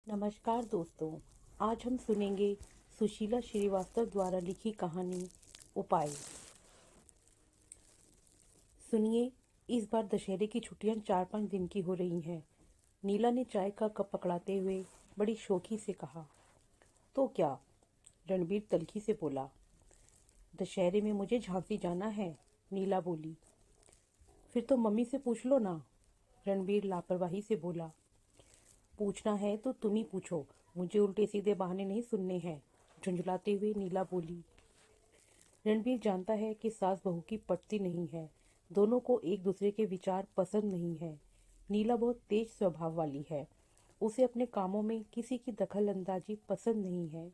नमस्कार दोस्तों। आज हम सुनेंगे सुशीला श्रीवास्तव द्वारा लिखी कहानी उपाय। सुनिए, इस बार दशहरे की छुट्टियां 4-5 दिन की हो रही हैं। नीला ने चाय का कप पकड़ाते हुए बड़ी शौकी से कहा। तो क्या? रणबीर तल्खी से बोला। दशहरे में मुझे झांसी जाना है, नीला बोली। फिर तो मम्मी से पूछ लो ना, रणबीर लापरवाही से बोला। पूछना है तो तुम ही पूछो, मुझे उल्टे सीधे बहाने नहीं सुनने हैं, झुंझलाते हुए नीला बोली। रणबीर जानता है कि सास बहू की पटती नहीं है। दोनों को एक दूसरे के विचार पसंद नहीं है। नीला बहुत तेज स्वभाव वाली है। उसे अपने कामों में किसी की दखल अंदाजी पसंद नहीं है।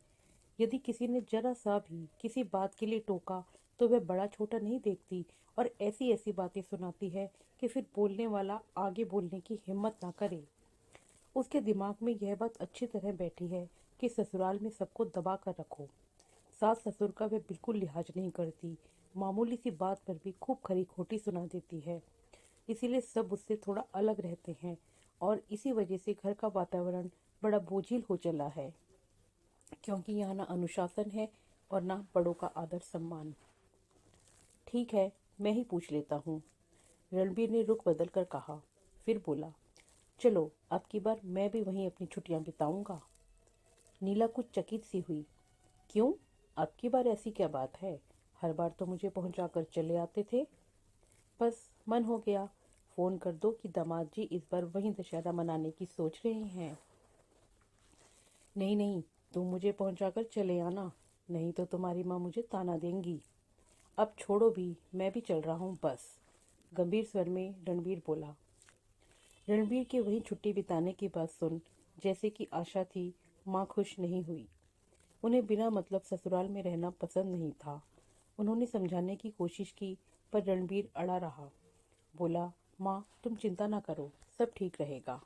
यदि किसी ने जरा सा भी किसी बात के लिए टोका तो वह बड़ा छोटा नहीं देखती और ऐसी ऐसी बातें सुनाती है कि फिर बोलने वाला आगे बोलने की हिम्मत ना करे। उसके दिमाग में यह बात अच्छी तरह बैठी है कि ससुराल में सबको दबा कर रखो। सास ससुर का वह बिल्कुल लिहाज नहीं करती। मामूली सी बात पर भी खूब खरी खोटी सुना देती है। इसीलिए सब उससे थोड़ा अलग रहते हैं और इसी वजह से घर का वातावरण बड़ा बोझिल हो चला है, क्योंकि यहाँ ना अनुशासन है और ना बड़ों का आदर सम्मान। ठीक है, मैं ही पूछ लेता हूँ, रणबीर ने रुख बदल कर कहा। फिर बोला, चलो अब की बार मैं भी वहीं अपनी छुट्टियां बिताऊंगा। नीला कुछ चकित सी हुई। क्यों? अब की बार ऐसी क्या बात है? हर बार तो मुझे पहुंचा कर चले आते थे। बस मन हो गया। फोन कर दो कि दामाद जी इस बार वहीं दशहरा मनाने की सोच रहे हैं। नहीं नहीं, तुम मुझे पहुंचा कर चले आना, नहीं तो तुम्हारी माँ मुझे ताना देंगी। अब छोड़ो भी, मैं भी चल रहा हूँ बस, गंभीर स्वर में रणबीर बोला। रणबीर के वहीं छुट्टी बिताने की बात सुन जैसे कि आशा थी, माँ खुश नहीं हुई। उन्हें बिना मतलब ससुराल में रहना पसंद नहीं था। उन्होंने समझाने की कोशिश की, पर रणबीर अड़ा रहा। बोला, माँ तुम चिंता ना करो, सब ठीक रहेगा।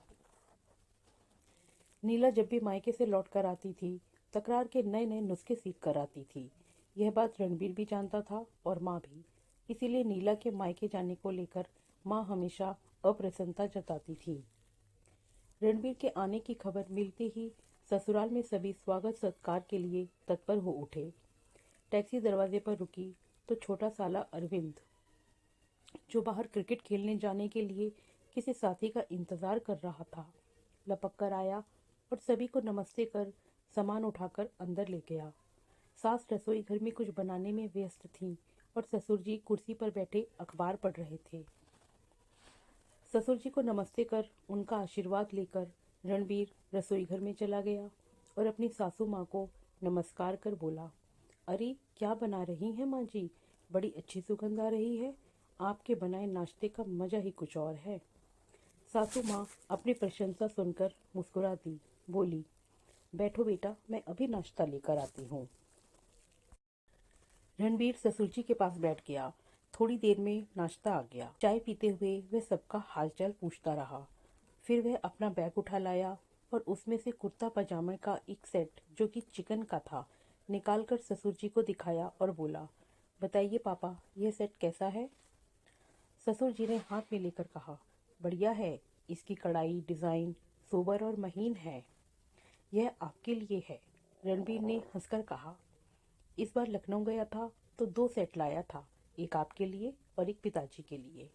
नीला जब भी मायके से लौट कर आती थी, तकरार के नए नए नुस्खे सीख कर आती थी। यह बात रणबीर भी जानता था और माँ भी। इसीलिए नीला के मायके जाने को लेकर माँ हमेशा अप्रसन्नता जताती थी। रणबीर के आने की खबर मिलते ही ससुराल में सभी स्वागत सत्कार के लिए तत्पर हो उठे। टैक्सी दरवाजे पर रुकी तो छोटा साला अरविंद, जो बाहर क्रिकेट खेलने जाने के लिए किसी साथी का इंतजार कर रहा था, लपक कर आया और सभी को नमस्ते कर सामान उठाकर अंदर ले गया। सास रसोई घर में कुछ बनाने में व्यस्त थीं और ससुर जी कुर्सी पर बैठे अखबार पढ़ रहे थे। ससुर जी को नमस्ते कर उनका आशीर्वाद लेकर रणबीर रसोई घर में चला गया और अपनी सासू माँ को नमस्कार कर बोला, अरे क्या बना रही हैं माँ जी? बड़ी अच्छी सुगंध आ रही है। आपके बनाए नाश्ते का मजा ही कुछ और है। सासू माँ अपनी प्रशंसा सुनकर मुस्कुरा दी, बोली, बैठो बेटा, मैं अभी नाश्ता लेकर आती हूँ। रणबीर ससुर जी के पास बैठ गया। थोड़ी देर में नाश्ता आ गया। चाय पीते हुए वह सबका हालचाल पूछता रहा। फिर वह अपना बैग उठा लाया और उसमें से कुर्ता पजामे का एक सेट, जो कि चिकन का था, निकाल कर ससुर जी को दिखाया और बोला, बताइए पापा, यह सेट कैसा है? ससुर जी ने हाथ में लेकर कहा, बढ़िया है। इसकी कढ़ाई डिजाइन सोबर और महीन है। यह आपके लिए है, रणबीर ने हंसकर कहा। इस बार लखनऊ गया था तो 2 सेट लाया था, एक आपके लिए और एक पिताजी के लिए।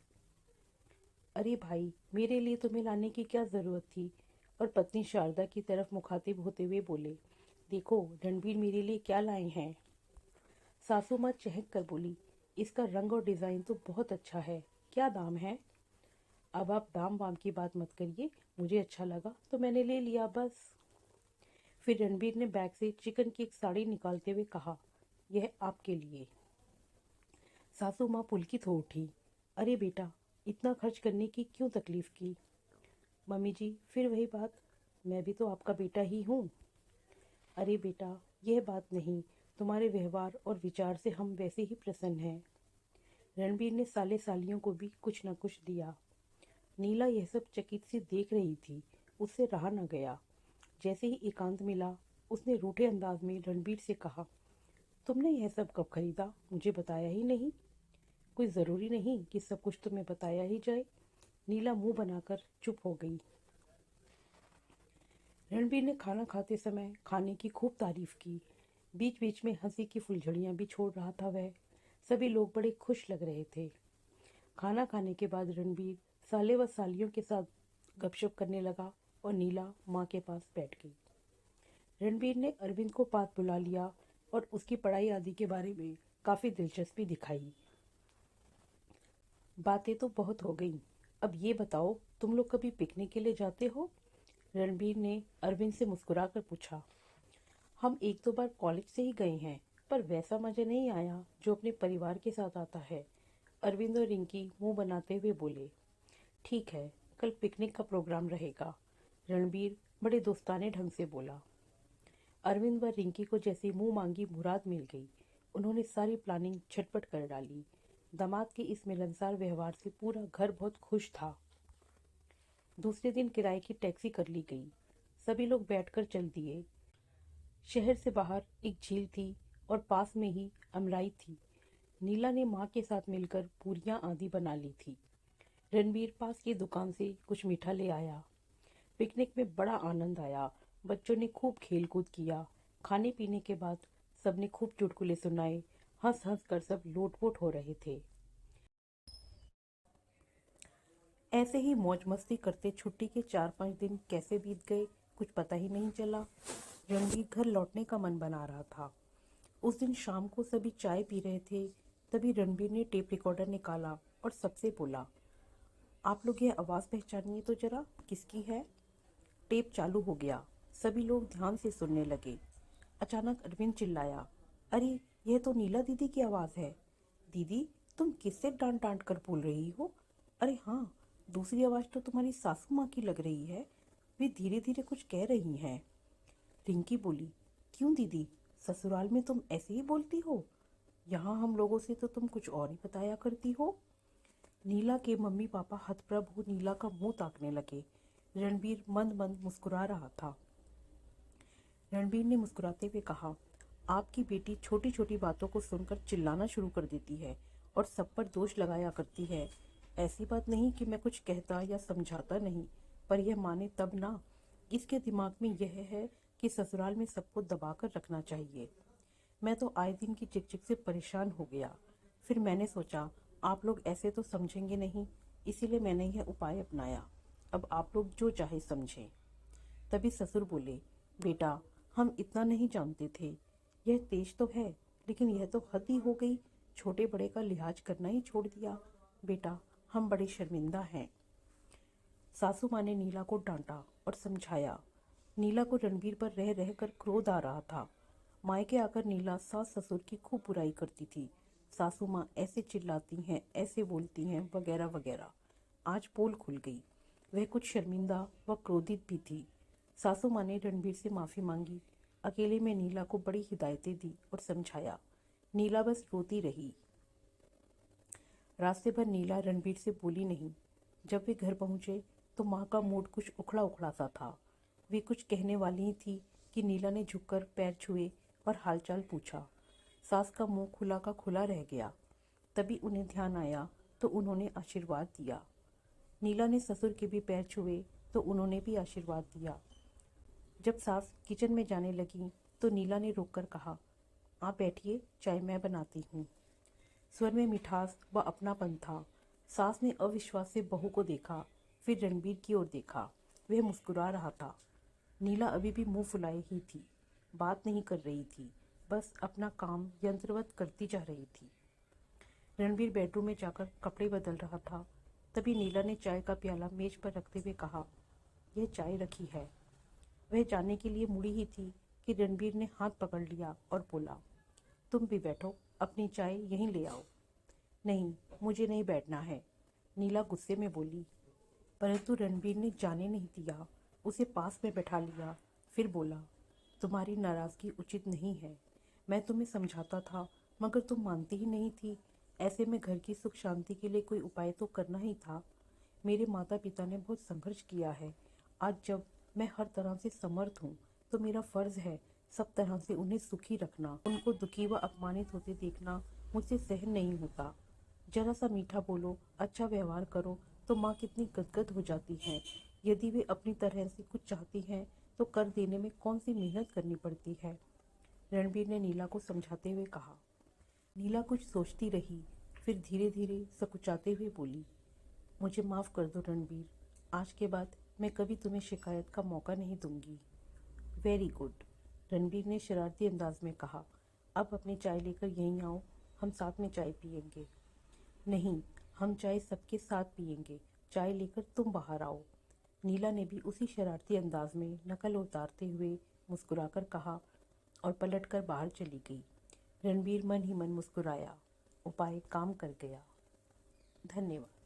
अरे भाई, मेरे लिए तुम्हें लाने की क्या जरूरत थी? और पत्नी शारदा की तरफ मुखातिब होते हुए बोले, देखो रणबीर मेरे लिए क्या लाए हैं। सासू माँ चहक कर बोली, इसका रंग और डिजाइन तो बहुत अच्छा है, क्या दाम है? अब आप दाम वाम की बात मत करिए, मुझे अच्छा लगा तो मैंने ले लिया बस। फिर रणबीर ने बैग से चिकन की एक साड़ी निकालते हुए कहा, यह आपके लिए। सासू माँ पुलकित हो उठी। अरे बेटा, इतना खर्च करने की क्यों तकलीफ की? मम्मी जी, फिर वही बात, मैं भी तो आपका बेटा ही हूँ। अरे बेटा, यह बात नहीं, तुम्हारे व्यवहार और विचार से हम वैसे ही प्रसन्न हैं। रणबीर ने साले सालियों को भी कुछ न कुछ दिया। नीला यह सब चकित सी देख रही थी। उससे रहा न गया। जैसे ही एकांत मिला, उसने रूठे अंदाज में रणबीर से कहा, तुमने यह सब कब खरीदा? मुझे बताया ही नहीं। कोई ज़रूरी नहीं कि सब कुछ तुम्हें बताया ही जाए। नीला मुंह बनाकर चुप हो गई। रणबीर ने खाना खाते समय खाने की खूब तारीफ की। बीच बीच में हंसी की फुलझड़ियां भी छोड़ रहा था वह। सभी लोग बड़े खुश लग रहे थे। खाना खाने के बाद रणबीर साले व सालियों के साथ गपशप करने लगा और नीला माँ के पास बैठ गई। रणबीर ने अरविंद को पास बुला लिया और उसकी पढ़ाई आदि के बारे में काफ़ी दिलचस्पी दिखाई। बातें तो बहुत हो गई। अब ये बताओ, तुम लोग कभी पिकनिक के लिए जाते हो? रणबीर ने अरविंद से मुस्कुराकर पूछा। हम एक दो बार कॉलेज से ही गए हैं, पर वैसा मजा नहीं आया जो अपने परिवार के साथ आता है। अरविंद और रिंकी मुंह बनाते हुए बोले। ठीक है, कल पिकनिक का प्रोग्राम रहेगा, रणबीर बड़े दोस्ताने ढंग से बोला। अरविंद व रिंकी को जैसी मुंह मांगी मुराद मिल गई। उन्होंने सारी प्लानिंग झटपट कर डाली। दामाद के इस मिलनसार व्यवहार से पूरा घर बहुत खुश था। दूसरे दिन किराए की टैक्सी कर ली गई। सभी लोग बैठकर चल दिए। शहर से बाहर एक झील थी और पास में ही अमराई थी। नीला ने माँ के साथ मिलकर पूरियां आदि बना ली थी। रणबीर पास की दुकान से कुछ मीठा ले आया। पिकनिक में बड़ा आनंद आया। बच्चों ने खूब खेल कूद किया। खाने पीने के बाद सबने खूब चुटकुले सुनाए। हंस हंस कर सब लोटपोट हो रहे थे। ऐसे ही मौज मस्ती करते छुट्टी के 4-5 दिन कैसे बीत गए कुछ पता ही नहीं चला। रणबीर घर लौटने का मन बना रहा था। उस दिन शाम को सभी चाय पी रहे थे। तभी रणबीर ने टेप रिकॉर्डर निकाला और सबसे बोला, आप लोग यह आवाज़ पहचानिए तो जरा, किसकी है? टेप चालू हो गया। सभी लोग ध्यान से सुनने लगे। अचानक अरविंद चिल्लाया, अरे यह तो नीला दीदी की आवाज़ है। दीदी, तुम किससे डांट डांट कर बोल रही हो? अरे हाँ, दूसरी आवाज़ तो तुम्हारी सासू माँ की लग रही है। वे धीरे धीरे कुछ कह रही हैं। रिंकी बोली, क्यों दीदी, ससुराल में तुम ऐसे ही बोलती हो? यहाँ हम लोगों से तो तुम कुछ और ही बताया करती हो। नीला के मम्मी पापा हतप्रभ हो नीला का मुंह ताकने लगे। रणबीर मंद मंद मुस्कुरा रहा था। रणबीर ने मुस्कुराते हुए कहा, आपकी बेटी छोटी छोटी बातों को सुनकर चिल्लाना शुरू कर देती है और सब पर दोष लगाया करती है। ऐसी बात नहीं कि मैं कुछ कहता या समझाता नहीं, पर यह माने तब ना। इसके दिमाग में यह है कि ससुराल में सबको दबाकर रखना चाहिए। मैं तो आए दिन की चिकचिक से परेशान हो गया। फिर मैंने सोचा आप लोग ऐसे तो समझेंगे नहीं, इसीलिए मैंने यह उपाय अपनाया। अब आप लोग जो चाहे समझें। तभी ससुर बोले, बेटा, हम इतना नहीं जानते थे। यह तेज तो है, लेकिन यह तो हद ही हो गई। छोटे बड़े का लिहाज करना ही छोड़ दिया। बेटा, हम बड़े शर्मिंदा हैं। सासू माँ ने नीला को डांटा और समझाया। नीला को रणबीर पर रह रह कर क्रोध आ रहा था। मायके आकर नीला सास ससुर की खूब बुराई करती थी। सासू माँ ऐसे चिल्लाती हैं, ऐसे बोलती हैं, वगैरह वगैरह। आज पोल खुल गई। वह कुछ शर्मिंदा व क्रोधित भी थी। सासू माँ ने रणबीर से माफ़ी मांगी। अकेले में नीला को बड़ी हिदायतें दी और समझाया। नीला बस रोती रही। रास्ते भर नीला रणबीर से बोली नहीं। जब वे घर पहुंचे तो माँ का मूड कुछ उखड़ा उखड़ा सा था। वे कुछ कहने वाली ही थी कि नीला ने झुककर पैर छुए और हालचाल पूछा। सास का मुंह खुला का खुला रह गया। तभी उन्हें ध्यान आया तो उन्होंने आशीर्वाद दिया। नीला ने ससुर के भी पैर छुए तो उन्होंने भी आशीर्वाद दिया। जब सास किचन में जाने लगी तो नीला ने रोककर कहा, आप बैठिए, चाय मैं बनाती हूँ। स्वर में मिठास व अपनापन था। सास ने अविश्वास से बहू को देखा, फिर रणबीर की ओर देखा। वह मुस्कुरा रहा था। नीला अभी भी मुंह फुलाए ही थी, बात नहीं कर रही थी, बस अपना काम यंत्रवत करती जा रही थी। रणबीर बेडरूम में जाकर कपड़े बदल रहा था। तभी नीला ने चाय का प्याला मेज पर रखते हुए कहा, यह चाय रखी है। वह जाने के लिए मुड़ी ही थी कि रणबीर ने हाथ पकड़ लिया और बोला, तुम भी बैठो, अपनी चाय यहीं ले आओ। नहीं, मुझे नहीं बैठना है, नीला गुस्से में बोली। परंतु रणबीर ने जाने नहीं दिया। उसे पास में बैठा लिया। फिर बोला, तुम्हारी नाराज़गी उचित नहीं है। मैं तुम्हें समझाता था, मगर तुम मानती ही नहीं थी। ऐसे में घर की सुख शांति के लिए कोई उपाय तो करना ही था। मेरे माता पिता ने बहुत संघर्ष किया है। आज जब मैं हर तरह से समर्थ हूँ तो मेरा फ़र्ज़ है सब तरह से उन्हें सुखी रखना। उनको दुखी व अपमानित होते देखना मुझसे सहन नहीं होता। जरा सा मीठा बोलो, अच्छा व्यवहार करो तो माँ कितनी गदगद हो जाती हैं। यदि वे अपनी तरह से कुछ चाहती हैं तो कर देने में कौन सी मेहनत करनी पड़ती है। रणबीर ने नीला को समझाते हुए कहा। नीला कुछ सोचती रही, फिर धीरे धीरे सकुचाते हुए बोली, मुझे माफ़ कर दो रणबीर, आज के बाद मैं कभी तुम्हें शिकायत का मौका नहीं दूंगी। वेरी गुड, रणबीर ने शरारती अंदाज में कहा। अब अपनी चाय लेकर यहीं आओ, हम साथ में चाय पियेंगे। नहीं, हम चाय सबके साथ पियेंगे, चाय लेकर तुम बाहर आओ। नीला ने भी उसी शरारती अंदाज में नकल उतारते हुए मुस्कुराकर कहा और पलटकर बाहर चली गई। रणबीर मन ही मन मुस्कुराया। उपाय काम कर गया। धन्यवाद।